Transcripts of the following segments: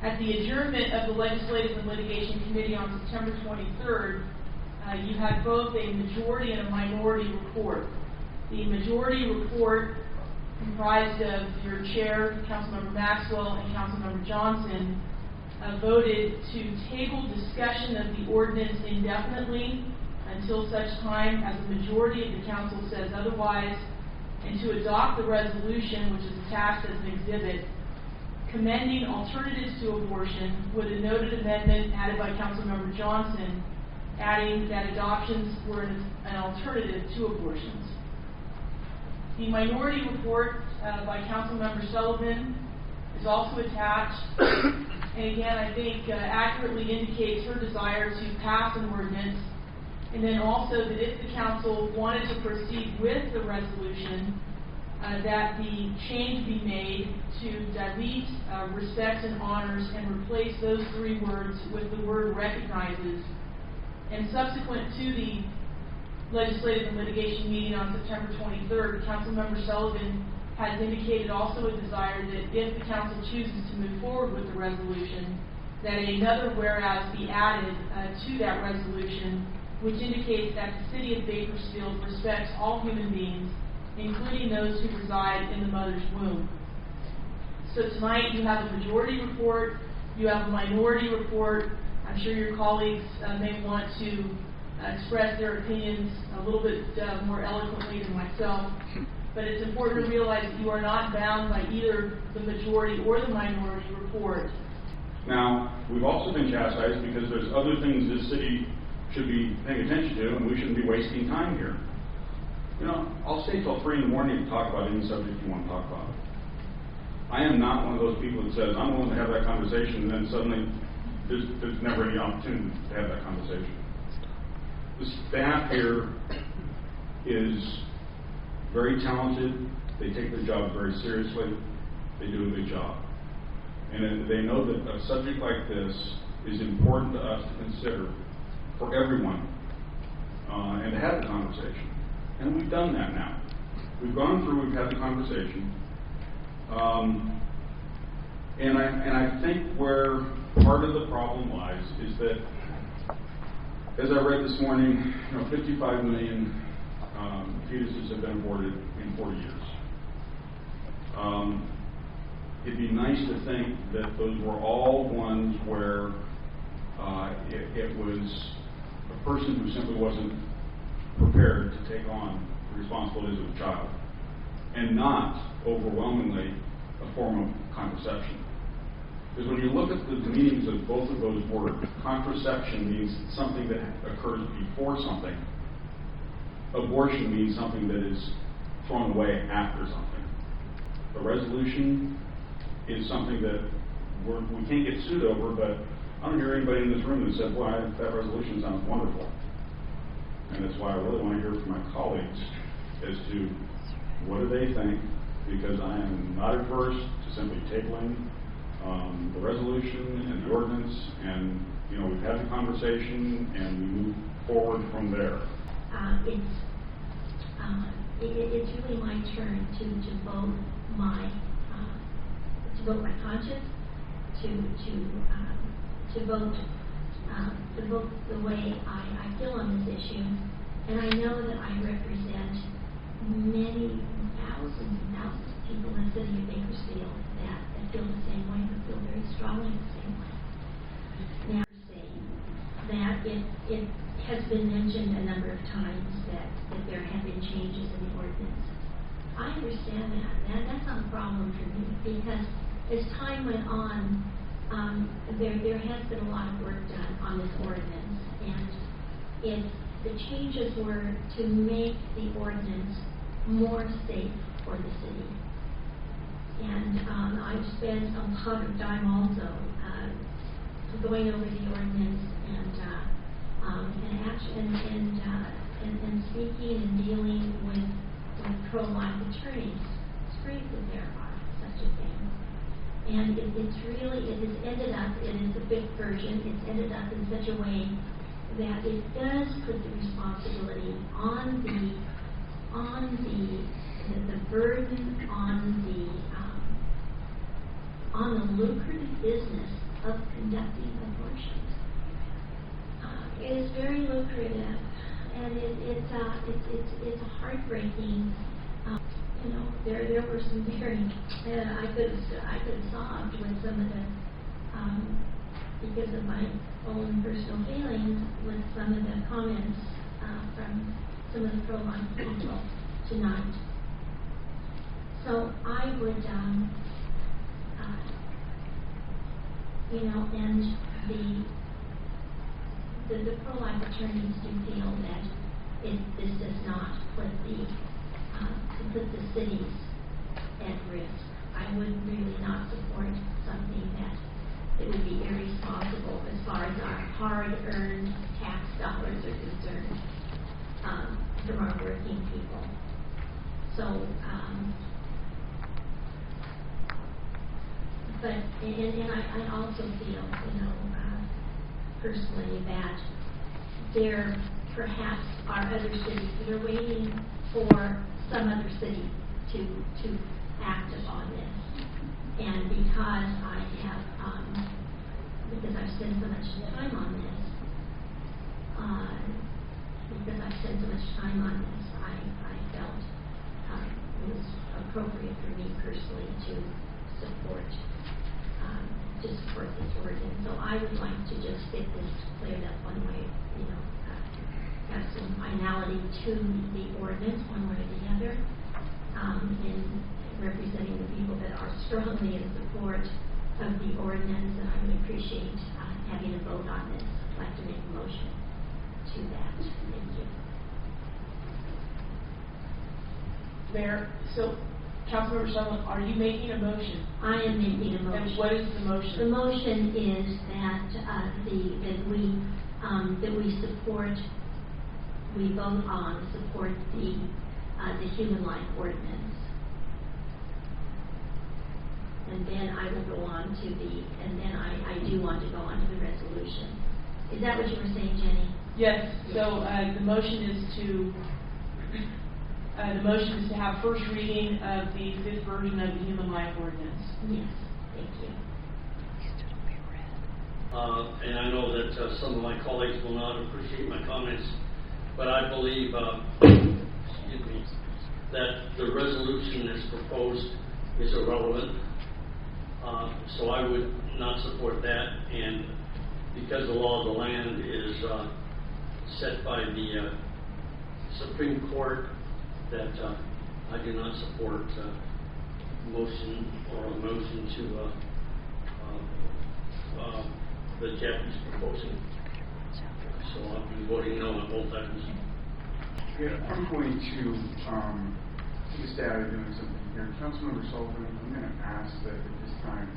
At the adjournment of the Legislative and Litigation Committee on September 23rd, you had both a majority and a minority report. The majority report, comprised of your chair, Councilmember Maxwell, and Councilmember Johnson, voted to table discussion of the ordinance indefinitely until such time as the majority of the council says otherwise, and to adopt the resolution, which is attached as an exhibit, commending alternatives to abortion, with a noted amendment added by Councilmember Johnson, adding that adoptions were an alternative to abortions. The minority report by Councilmember Sullivan is also attached, and again, I think accurately indicates her desire to pass an ordinance, and then also that if the council wanted to proceed with the resolution, that the change be made to delete respects and honors and replace those three words with the word recognizes. And subsequent to the Legislative and Litigation meeting on September 23rd, Councilmember Sullivan has indicated also a desire that if the council chooses to move forward with the resolution, that another whereas be added to that resolution, which indicates that the city of Bakersfield respects all human beings, including those who reside in the mother's womb. So tonight you have a majority report, you have a minority report. I'm sure your colleagues may want to express their opinions a little bit more eloquently than myself, but it's important to realize that you are not bound by either the majority or the minority report. Now, we've also been chastised because there's other things this city should be paying attention to, and we shouldn't be wasting time here. You know, I'll stay till 3 in the morning to talk about any subject you want to talk about. I am not one of those people that says, I'm willing to have that conversation, and then suddenly there's never any opportunity to have that conversation. The staff here is very talented. They take their job very seriously. They do a good job. And they know that a subject like this is important to us to consider for everyone and to have the conversation. And we've done that now. We've gone through, we've had the conversation. And I think where part of the problem lies is that, as I read this morning, 55 million fetuses have been aborted in 40 years. It'd be nice to think that those were all ones where it was a person who simply wasn't prepared to take on the responsibilities of a child, and not overwhelmingly a form of contraception. Because when you look at the meanings of both of those words, contraception means something that occurs before something. Abortion means something that is thrown away after something. The resolution is something that we can't get sued over, but I don't hear anybody in this room that said, well, that resolution sounds wonderful. And that's why I really want to hear from my colleagues as to what do they think, because I am not adverse to simply tabling the resolution and the ordinance, and we've had the conversation and we move forward from there. It's really my turn to vote my conscience, to vote the way I feel on this issue, and I know that I represent many thousands and thousands of people in the city of Bakersfield that feel the same way, but feel very strongly the same way. Now, saying that it has been mentioned a number of times that there have been changes in the ordinance. I understand that. That's not a problem for me, because as time went on, there has been a lot of work done on this ordinance, and the changes were to make the ordinance more safe for the city. And I've spent a lot of time also going over the ordinance and speaking and dealing with pro-life attorneys. It's great that there are such a thing. And it has ended up, it is a big version, it's ended up in such a way that it does put the responsibility on the burden on the lucrative business of conducting abortions. It is very lucrative, and it's a heartbreaking. You know, there were some very I could have sobbed with some of the because of my own personal feelings with some of the comments from some of the pro-life people tonight. So I would, you know, and the pro-life attorneys do feel that this does not put the cities at risk. I would really not support something that it would be irresponsible as far as our hard-earned tax dollars are concerned from our working people. So, but I also feel, you know, personally that there perhaps are other cities that are waiting for some other city to act upon this. And because I have, because I've spent so much time on this, I felt it was appropriate for me personally to support this ordinance. So I would like to just get this cleared up one way, you know, have some finality to the ordinance one way or the other, in representing the people that are strongly in support of the ordinance, and I would appreciate having a vote on this. I'd like to make a motion to that. Thank you. Mayor, so Councilmember Sullivan, are you making a motion? I am making a motion. And what is the motion? The motion is that we support, we vote on support the Human Life Ordinance. And then I will go on to and then I do want to go on to the resolution. Is that what you were saying, Jenny? Yes. So the motion is to have first reading of the 5th version of the Human Life Ordinance. Yes. Thank you. And I know that some of my colleagues will not appreciate my comments, but I believe that the resolution that's proposed is irrelevant. So I would not support that, and because the law of the land is set by the Supreme Court, that I do not support motion to that Jackie's proposing. So I'll be voting no on both items. Yeah, I'm going to take a stab at doing something here. Councilmember Sullivan, I'm going to ask that at this time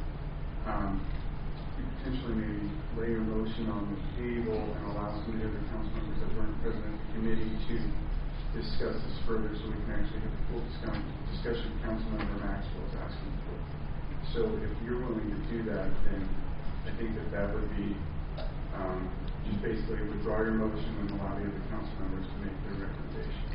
you potentially maybe lay your motion on the table and allow some of the other council members that weren't present at the committee to discuss this further so we can actually have a full discussion Councilmember Maxwell is asking for. So if you're willing to do that, then I think that would be just basically withdraw your motion and allow the other council members to make their recommendation.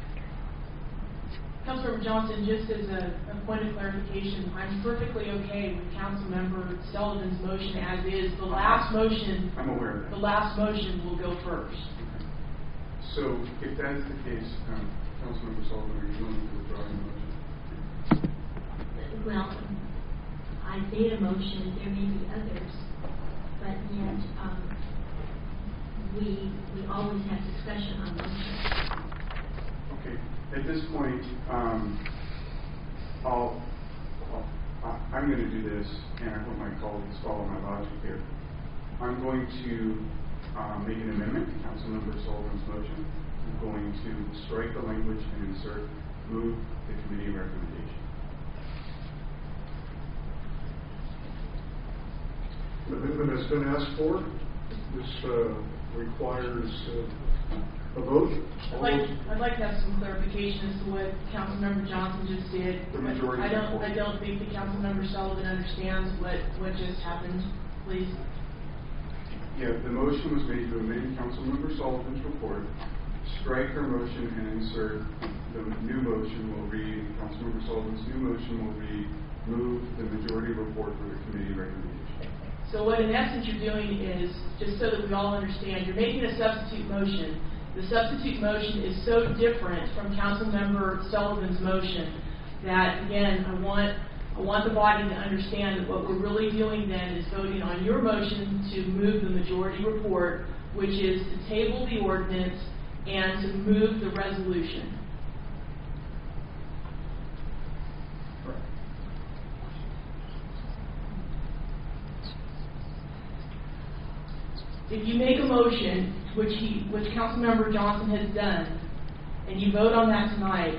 Councilmember Johnson, just as a point of clarification, I'm perfectly okay with Councilmember Sullivan's motion as is. The last motion, I'm aware of that. The last motion will go first. Okay. So if that is the case, Councilmember Sullivan, are you willing to withdraw your motion? Well, I made a motion. There may be others, but yet we always have discussion on motions. Okay. At this point, I'm going to do this, and I hope my colleagues follow my logic here. I'm going to make an amendment to Councilmember Sullivan's motion. I'm going to strike the language and insert move the committee recommendation. The amendment has been asked for. This requires a vote. I'd like to have some clarification as to what Councilmember Johnson just did. The majority I don't think that Councilmember Sullivan understands what just happened. Please. Yeah, the motion was made to amend Councilmember Sullivan's report, strike her motion, and insert the new motion will read, Councilmember Sullivan's new motion will read, move the majority report for the committee recommendation. So what in essence you're doing is, just so that we all understand, you're making a substitute motion. The substitute motion is so different from Councilmember Sullivan's motion that, again, I want the body to understand that what we're really doing then is voting on your motion to move the majority report, which is to table the ordinance and to move the resolution. If you make a motion, which Councilmember Johnson has done, and you vote on that tonight,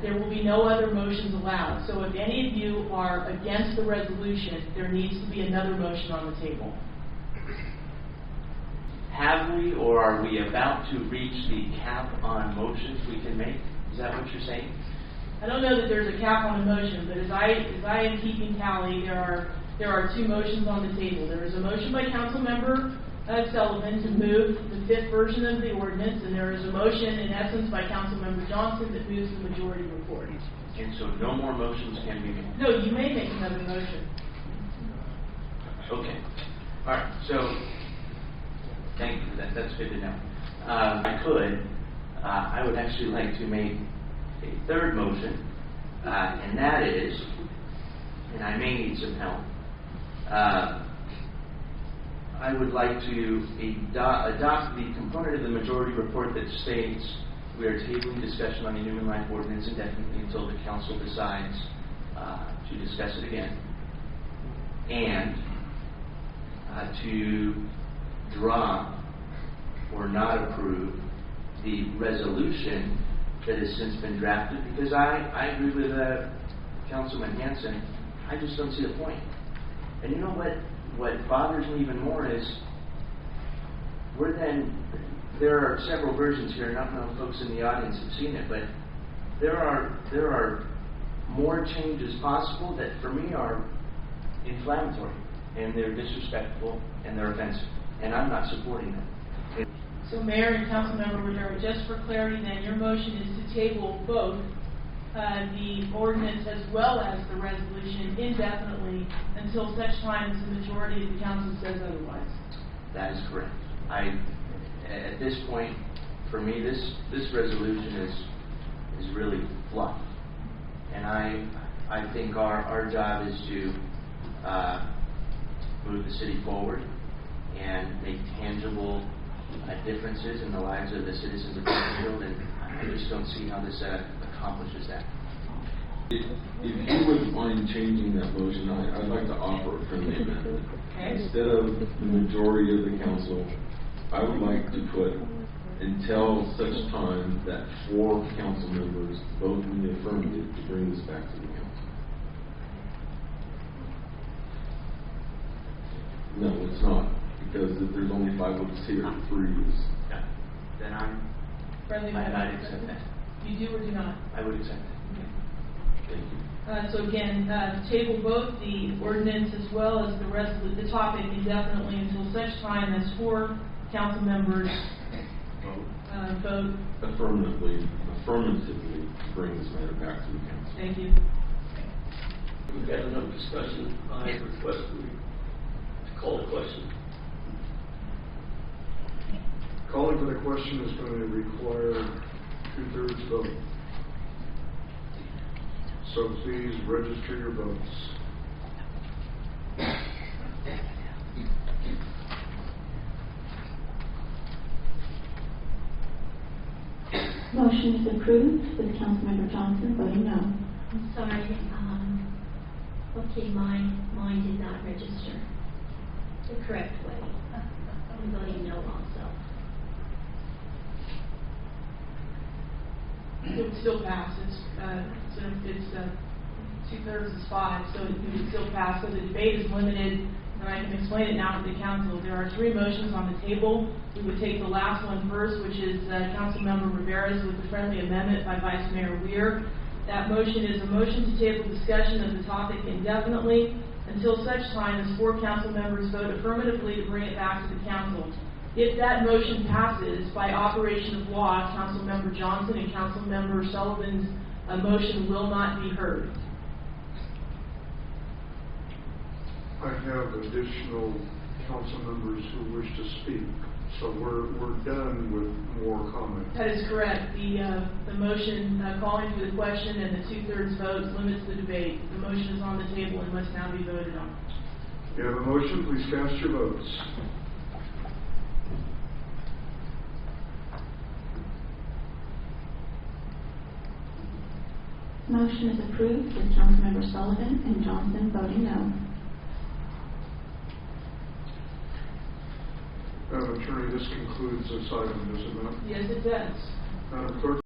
there will be no other motions allowed. So if any of you are against the resolution, there needs to be another motion on the table. Have we, or are we about to reach the cap on motions we can make? Is that what you're saying? I don't know that there's a cap on a motion, but as I am keeping tally, there are two motions on the table. There is a motion by Councilmember Sullivan to move the fifth version of the ordinance, and there is a motion in essence by Councilmember Johnson that moves the majority report. And so no more motions can be made? No, you may make another motion. Okay. All right. So thank you. That's good to know. I would actually like to make a third motion, and that is, and I may need some help, I would like to adopt the component of the majority report that states we are tabling discussion on the Human Life Ordinance indefinitely until the council decides to discuss it again, and to drop or not approve the resolution that has since been drafted, because I agree with Councilman Hanson. I just don't see the point. And you know what bothers me even more is there are several versions here, and I don't know if folks in the audience have seen it, but there are more changes possible that for me are inflammatory, and they're disrespectful, and they're offensive, and I'm not supporting them. So Mayor and Councilmember Rivera, just for clarity then, your motion is to table both the ordinance as well as the resolution indefinitely until such time as the majority of the council says otherwise. That is correct. At this point, for me, this resolution is really fluff, and I think our job is to move the city forward and make tangible differences in the lives of the citizens of Bakersfield, and I just don't see how this accomplishes that. If you wouldn't mind changing that motion, I'd like to offer a friendly amendment. Okay. Instead of the majority of the council, I would like to put until such time that 4 council members vote in the affirmative to bring this back to the council. No, it's not, because if there's only 5 votes here, 3 is. Yeah. Then Friendly I'd accept that. You do or do not? I would accept that. Okay. Thank you. So again, table both the ordinance as well as the topic indefinitely until such time as 4 council members vote. Affirmatively bring this matter back to the council. Thank you. We've got enough discussion. I request we call the question. Calling for the question is going to require 2/3 vote. So please register your votes. Motion is approved with Councilmember Johnson voting no. I'm sorry, okay, mine did not register the correct way. I'm voting no also. It would still pass. It's 2/3 is 5, so it would still pass. So the debate is limited, and I can explain it now to the council. There are 3 motions on the table. We would take the last one first, which is Councilmember Rivera's with the friendly amendment by Vice Mayor Weir. That motion is a motion to table discussion of the topic indefinitely until such time as 4 council members vote affirmatively to bring it back to the council. If that motion passes, by operation of law, Councilmember Johnson and Councilmember Sullivan's motion will not be heard. I have additional council members who wish to speak, so we're done with more comments. That is correct. The motion calling for the question and the 2/3 vote limits the debate. The motion is on the table and must now be voted on. You have a motion, please cast your votes. Motion is approved with Councilmember Sullivan and Johnson voting no. Madam Attorney, this concludes this item, does it not? Yes, it does. Madam Clerk,